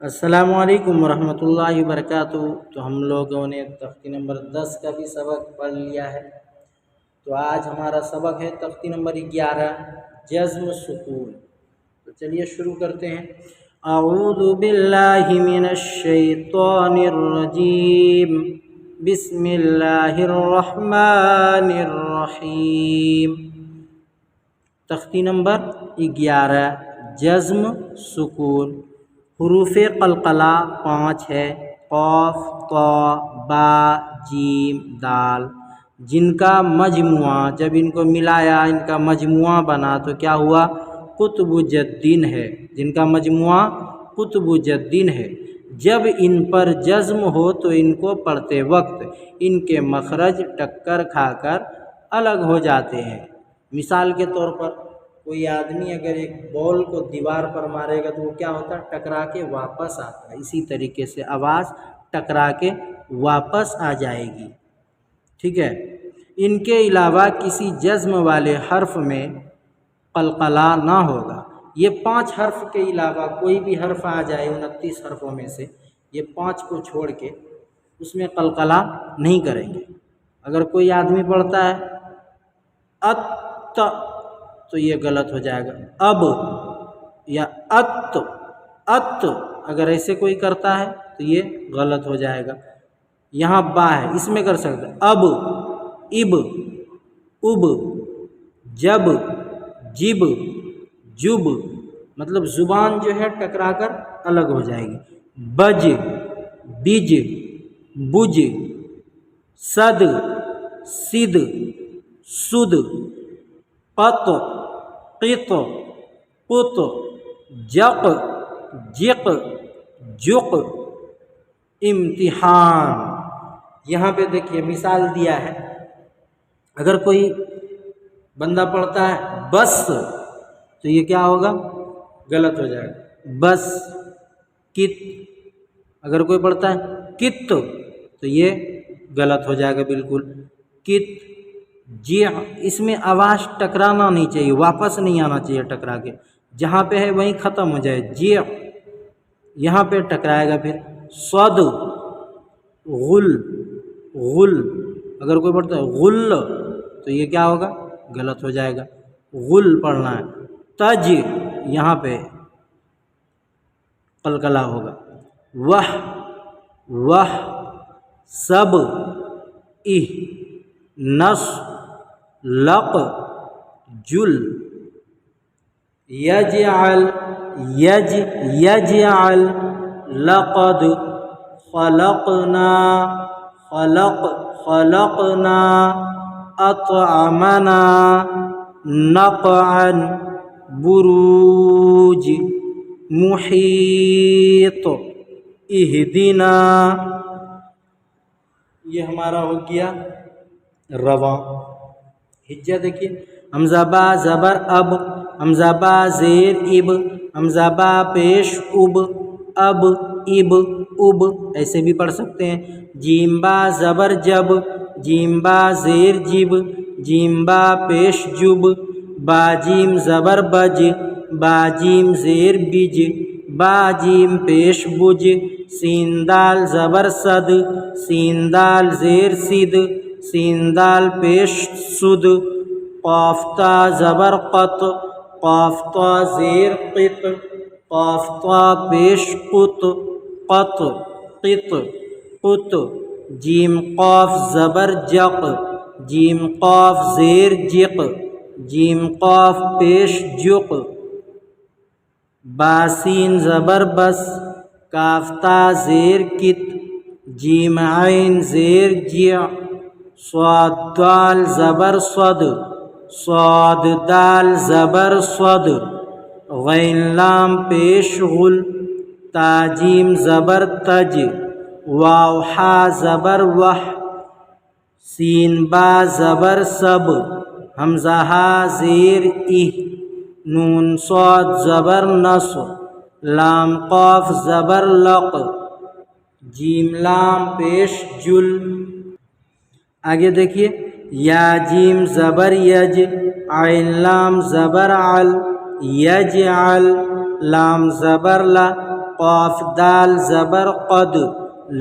السلام علیکم ورحمۃ اللہ وبرکاتہ۔ تو ہم لوگوں نے تختی نمبر 10 کا بھی سبق پڑھ لیا ہے۔ تو آج ہمارا سبق ہے تختی نمبر 11 جزم سکون۔ تو چلیے شروع کرتے ہیں۔ اعوذ باللہ من الشیطان الرجیم، بسم اللہ الرحمن الرحیم۔ تختی نمبر 11 جزم سکون۔ حروف قلقلہ 5 ہے، قاف، طا، با، جیم، دال، جن کا مجموعہ جب ان کو ملایا ان کا مجموعہ بنا تو کیا ہوا؟ قطب جدین ہے۔ جن کا مجموعہ قطب جدین ہے۔ جب ان پر جزم ہو تو ان کو پڑھتے وقت ان کے مخرج ٹکر کھا کر الگ ہو جاتے ہیں۔ مثال کے طور پر کوئی آدمی اگر ایک بال کو دیوار پر مارے گا تو وہ کیا ہوتا ہے؟ ٹکرا کے واپس آتا ہے۔ اسی طریقے سے آواز ٹکرا کے واپس آ جائے گی، ٹھیک ہے۔ ان کے علاوہ کسی جزم والے حرف میں قلقلہ نہ ہوگا۔ یہ 5 حرف کے علاوہ کوئی بھی حرف آ جائے 29 حرفوں میں سے، یہ 5 کو چھوڑ کے اس میں قلقلہ نہیں کریں گے۔ اگر کوئی آدمی پڑھتا ہے ات تو یہ غلط ہو جائے گا، اب یا ات اگر ایسے کوئی کرتا ہے تو یہ غلط ہو جائے گا۔ یہاں با ہے، اس میں کر سکتے اب، اب، اب، جب، جب، جب، مطلب زبان جو ہے ٹکرا کر الگ ہو جائے گی۔ بج، بج، بج، صد، صد، سد، قط، قط، قط، جق، جق، جق، امتحان۔ یہاں پہ دیکھیے مثال دیا ہے، اگر کوئی بندہ پڑھتا ہے بس تو یہ کیا ہوگا؟ غلط ہو جائے گا۔ بس، کت، اگر کوئی پڑھتا ہے کت تو یہ غلط ہو جائے گا بالکل۔ کت، جی، اس میں آواز ٹکرانا نہیں چاہیے، واپس نہیں آنا چاہیے ٹکرا کے، جہاں پہ ہے وہیں ختم ہو جائے۔ جی، یہاں پہ ٹکرائے گا۔ پھر صد، غل، غل، اگر کوئی پڑھتا ہے غل تو یہ کیا ہوگا؟ غلط ہو جائے گا، غل پڑھنا ہے۔ تج، یہاں پہ قلقلہ ہوگا۔ وہ، وہ، سب، اہ، نس، لق، جل، یجعل، یج، یجعل، لقد، خلقنا، خلق، خلقنا، اطعمنا، نقعا، بروج، محیط، اہدنا۔ یہ ہمارا ہو گیا رواں۔ ہجہ دیکھیے، حمزہ با زبر اب، حمزہ با زیر اب، حمزہ با پیش اب، اب، اب، اب، ایسے بھی پڑھ سکتے ہیں۔ جیم با زبر جب، جیم با زیر جب، جیم با پیش جب، با جیم زبر بج، با جیم زیر بج، با جیم پیش بج، سین دال زبر صد، سین دال زیر سد، سین دال پیش سد، قاف تا زبر قط، قاف تا زیر قط، قاف تا پیش قط، قط، قط، قط، جیم قاف زبر جق، جیم قاف زیر جق، جیم قاف پیش جق، باسین زبر بس، کاف تا زیر کت، جیم عین زیر جع، صاد دال زبر صد، صاد دال زبر صد، غین لام پیش غل، تاجیم زبر تج، واو حا زبر وح، سین با زبر سب، حمزہ ہا زیر اہ، نون صاد زبر نص، لام قاف زبر لق، جیم لام پیش جل۔ آگے دیکھیے، یا جیم زبر یج، عین لام زبر عل، یجعل، لام زبر لا، قاف دال زبر قد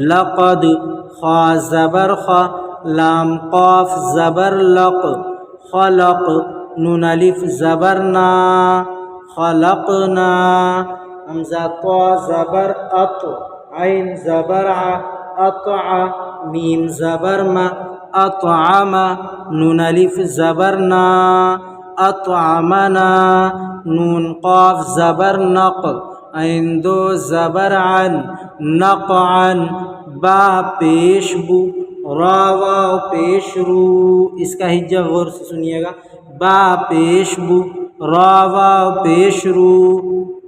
لقد خا زبر خا لام قاف زبر لق خلق نون الف زبر نا خلقنا حمزہ طا زبر اط عین زبر ع اطع میم زبر ما اطعم نون الف زبر نا اطعمنا نون قاف زبر نق عین دو زبر عن نقعا با پیش بو را واو پیش رو، اس کا ہجہ غور سے سنیے گا، با پیش بو را واو پیش رو۔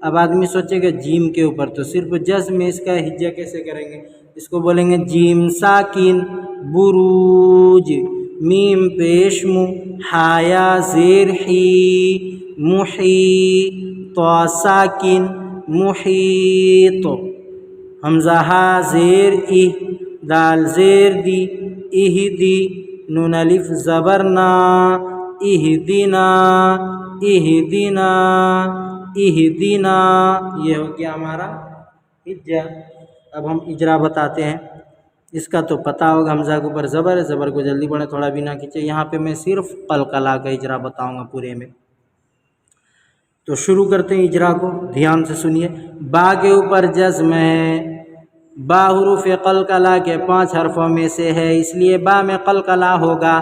اب آدمی سوچے گا جیم کے اوپر، تو صرف جزم میں اس کا ہجہ کیسے کریں گے؟ اس کو بولیں گے جیم ساکن بروج، میم پیش مو حایا زیر حی محی، طا ساکن محیط، حمزہ ہا زیر ای دال زیر دی اہدی نون الف زبر نا اہدنا اہدنا اہدنا، یہ ہو گیا ہمارا ہجہ۔ اب ہم اجرا بتاتے ہیں، اس کا تو پتہ ہوگا، حمزہ کے اوپر زبر ہے، زبر کو جلدی پڑھیں، تھوڑا بھی نہ کھینچے۔ یہاں پہ میں صرف قلقلہ کا اجرا بتاؤں گا پورے میں، تو شروع کرتے ہیں اجرا کو، دھیان سے سنیے۔ با کے اوپر جزم ہے، با حروف قلقلہ کے 5 حرفوں میں سے ہے، اس لیے با میں قلقلہ ہوگا۔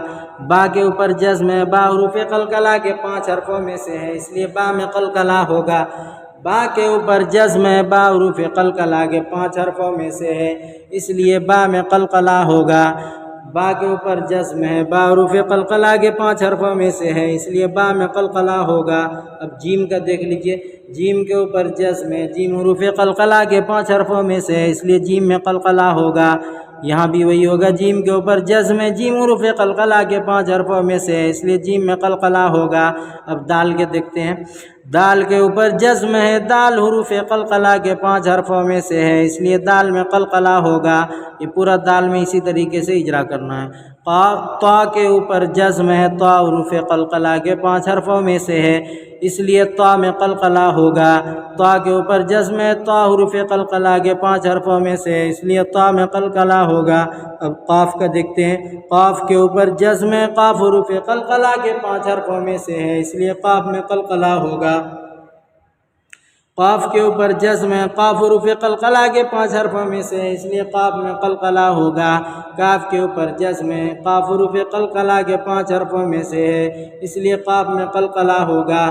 با کے اوپر جزم ہے، با حروف قلقلہ کے 5 حرفوں میں سے ہے، اس لیے با میں قلقلہ ہوگا۔ با کے اوپر جزم ہے، با حروف قلقلہ کے 5 حرفوں میں سے ہے، اس لیے با میں قلقلہ ہوگا۔ با کے اوپر جزم ہے، با حروف قلقلہ کے 5 حرفوں میں سے ہے، اس لیے با میں قلقلہ ہوگا۔ اب جیم کا دیکھ لیجئے، جیم کے اوپر جزم ہے، جیم حروف قلقلہ کے 5 حرفوں میں سے ہے، اس لیے جیم میں قلقلہ ہوگا۔ یہاں بھی وہی ہوگا، جیم کے اوپر جزم ہے، جیم حروف قلقلہ کے 5 حرفوں میں سے ہے، اس لیے جیم میں قلقلہ ہوگا۔ اب دال کے دیکھتے ہیں، دال کے اوپر جزم ہے، دال حروف قلقلہ کے 5 حرفوں میں سے ہے، اس لیے دال میں قلقلہ ہوگا۔ یہ پورا دال میں اسی طریقے سے اجرا کرنا ہے۔ طا کے اوپر جزم ہے، طا حروف قلقلہ کے 5 حرفوں میں سے ہے، اس لیے طا میں قلقلہ ہوگا۔ طا کے اوپر جزم ہے، طا حروف قلقلہ کے 5 حرفوں میں سے ہے، اس لیے طا میں قلقلہ ہوگا۔ اب قاف کا دیکھتے ہیں، قاف کے اوپر جزم ہے، قاف حروف قلقلہ کے 5 حرفوں میں سے ہے، اس لیے قاف میں قلقلہ ہوگا۔ قاف کے اوپر جزم ہے، قاف حروف قلقلہ کے 5 حرفوں میں سے ہے، اس لیے قاف میں قلقلہ ہوگا۔ کاف کے اوپر جزم ہے، قاف حروف قلقلہ کے 5 حرفوں میں سے ہے، اس لیے قاف میں قلقلہ ہوگا۔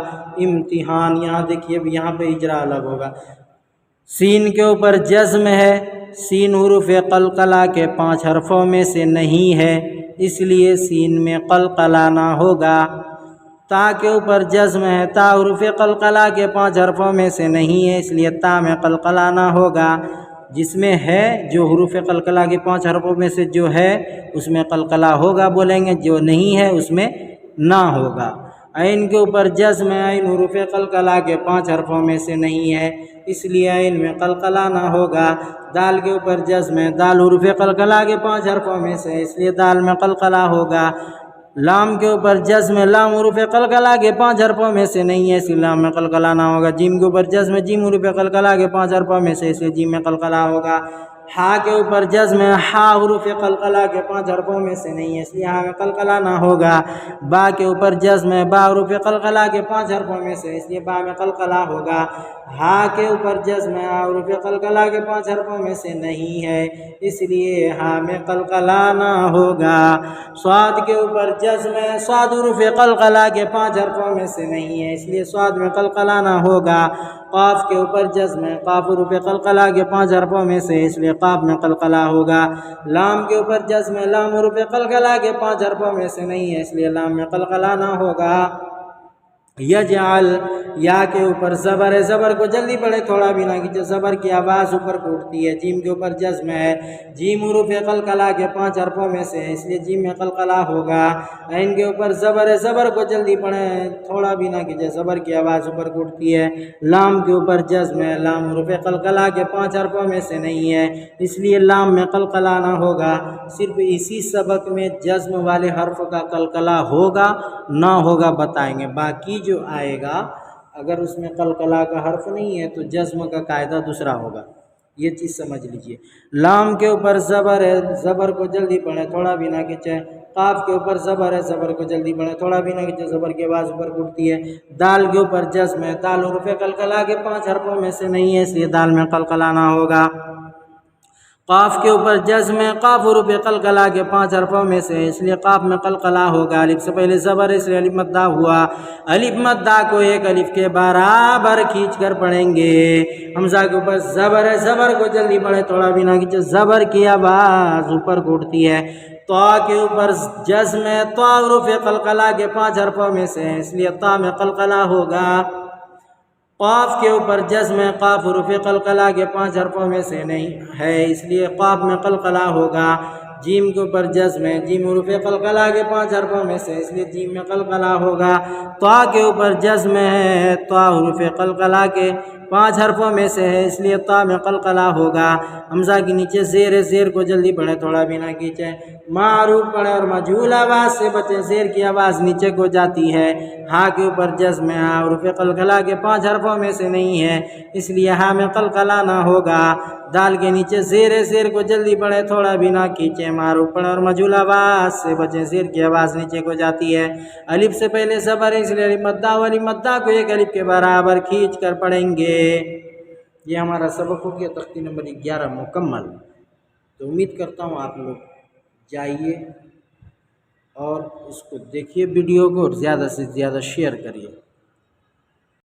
امتحان، یہاں دیکھیے، یہاں پہ اجرا الگ ہوگا۔ سین کے اوپر جزم ہے، سین حروف قلقلہ کے 5 حرفوں میں سے نہیں ہے، اس لیے سین میں قلقلہ نہ ہوگا۔ تا کے اوپر جزم ہے، تا حروف قلقلہ کے 5 حرفوں میں سے نہیں ہے، اس لیے تا میں قلقلہ نہ ہوگا۔ جس میں ہے، جو حروف قلقلہ کے 5 حرفوں میں سے جو ہے اس میں قلقلہ ہوگا بولیں گے، جو نہیں ہے اس میں نہ ہوگا۔ عین کے اوپر جزم ہے، عین حروف قلقلہ کے 5 حرفوں میں سے نہیں ہے، اس لیے عین میں قلقلہ نہ ہوگا۔ دال کے اوپر جزم ہے، دال حروف قلقلہ کے 5 حرفوں میں سے ہے، اس لیے دال میں قلقلہ ہوگا۔ لام کے اوپر جزم ہے، لام حروف قلقلہ کے 5 حرفوں میں سے نہیں ہے، اس لیے لام میں قلقلہ نہ ہوگا۔ جیم کے اوپر جزم ہے، جیم حروف قلقلہ کے 5 حرفوں میں سے، اس لیے جیم میں قلقلہ ہوگا۔ ہا کے اوپر جزم ہے، ہا حروف قلقلہ کے 5 حرفوں میں سے نہیں ہے، اس لیے ہا میں قلقلہ نہ ہوگا۔ با کے اوپر جزم ہے، با حروف قلقلہ کے 5 حرفوں میں سے، اس لیے با میں قلقلہ ہوگا۔ ہا کے اوپر جزم ہے، ہا حروف قلقلہ کے 5 حرفوں میں سے نہیں ہے، اس لیے ہا میں قلقلہ نہ ہوگا۔ صاد کے اوپر جزم ہے، صاد حروف قلقلہ کے 5 حرفوں میں سے نہیں ہے، اس لیے صاد میں قلقلہ نہ ہوگا۔ قاف کے اوپر جزم ہے، قاف حروف قلقلہ کے 5 حرفوں میں سے، اس لیے قاف میں قلقلہ ہوگا۔ لام کے اوپر جزم ہے، لام حروف قلقلہ کے 5 حرفوں میں سے نہیں ہے، اس لیے لام میں قلقلہ نہ ہوگا۔ یجعل، یا کے اوپر زبر ہے، زبر کو جلدی پڑھے، تھوڑا بھی نہ کیجیے، زبر کی آواز اوپر کو اٹھتی ہے۔ جیم کے اوپر جزم ہے، جیم حروف قلقلہ کے 5 حرفوں میں سے ہے، اس لیے جیم میں قلقلہ ہوگا۔ عین کے اوپر زبر ہے، زبر کو جلدی پڑھیں، تھوڑا بھی نہ کیجیے، زبر کی آواز اوپر کو اٹھتی ہے۔ لام کے اوپر جزم ہے، لام حروف قلقلہ کے 5 حرفوں میں سے نہیں ہے، اس لیے لام میں قلقلہ نہ ہوگا۔ صرف اسی سبق میں جزم والے حرف کا قلقلہ ہوگا نہ ہوگا بتائیں گے، باقی جو آئے گا اگر اس میں قلقلہ کا حرف نہیں ہے تو جزم کا قاعدہ دوسرا ہوگا، یہ چیز سمجھ لیجئے۔ لام کے اوپر زبر ہے، زبر کو جلدی پڑھیں، تھوڑا بھی نہ کھنچیں۔ قاف کے اوپر زبر ہے، زبر کو جلدی پڑھیں، تھوڑا بھی نہ کھنچیں، زبر کی آواز اوپر اٹھتی ہے۔ دال کے اوپر جزم ہے، دال حروف قلقلہ کے 5 حرفوں میں سے نہیں ہے، اس لیے دال میں قلقلہ نہ ہوگا۔ قاف کے اوپر جزم ہے، قاف حروف قلقلہ کے 5 حرفوں میں سے، اس لیے قاف میں قلقلہ ہوگا۔ الف سے پہلے زبر ہے، اس لیے الف مدہ ہوا۔ الف مدہ کو ایک الف کے برابر کھینچ کر پڑھیں گے۔ حمزہ کے اوپر زبر ہے، زبر کو جلدی پڑھیں، تھوڑا بھی نہ کھینچے، زبر کی آواز اوپر کو اٹھتی ہے۔ طا کے اوپر جزم ہے، طا حروف قلقلہ کے 5 حرفوں میں سے، اس لیے طا میں قلقلہ ہوگا۔ قاف کے اوپر جزم ہے، قاف حروف قلقلہ کے 5 حرفوں میں سے نہیں ہے، اس لیے قاف میں قلقلہ ہوگا۔ جیم کے اوپر جزم ہے، جیم حروف قلقلہ کے 5 حرفوں میں سے، اس لیے جیم میں قلقلہ ہوگا۔ طا کے اوپر جزم ہے، طا حروف قلقلہ کے 5 حرفوں میں سے ہے، اس لیے طا میں قلقلہ ہوگا۔ حمزہ کے نیچے زیر ہے، زیر کو جلدی پڑھیں، تھوڑا بھی نہ کھینچیں۔ معروف پڑھیں اور مجہول آواز سے بچیں، زیر کی آواز نیچے کو جاتی ہے۔ ہا کے اوپر جزم ہے، ہا حروف قلقلہ کے 5 حرفوں میں سے نہیں ہے، اس لیے ہا میں قلقلہ نہ ہوگا۔ دال کے نیچے زیر ہے، زیر کو جلدی پڑھیں، تھوڑا بھی نہ کھینچیں۔ معروف پڑھیں اور مجہول آواز سے بچیں، زیر کی آواز نیچے کو جاتی ہے۔ الف سے پہلے زبر ہے، اس لیے الف مدہ، الف مدہ کو ایک الف کے برابر کھینچ کر پڑھیں گے۔ یہ ہمارا سبق ہو گیا تختی نمبر 11 مکمل۔ تو امید کرتا ہوں آپ لوگ جائیے اور اس کو دیکھیے ویڈیو کو، اور زیادہ سے زیادہ شیئر کریے۔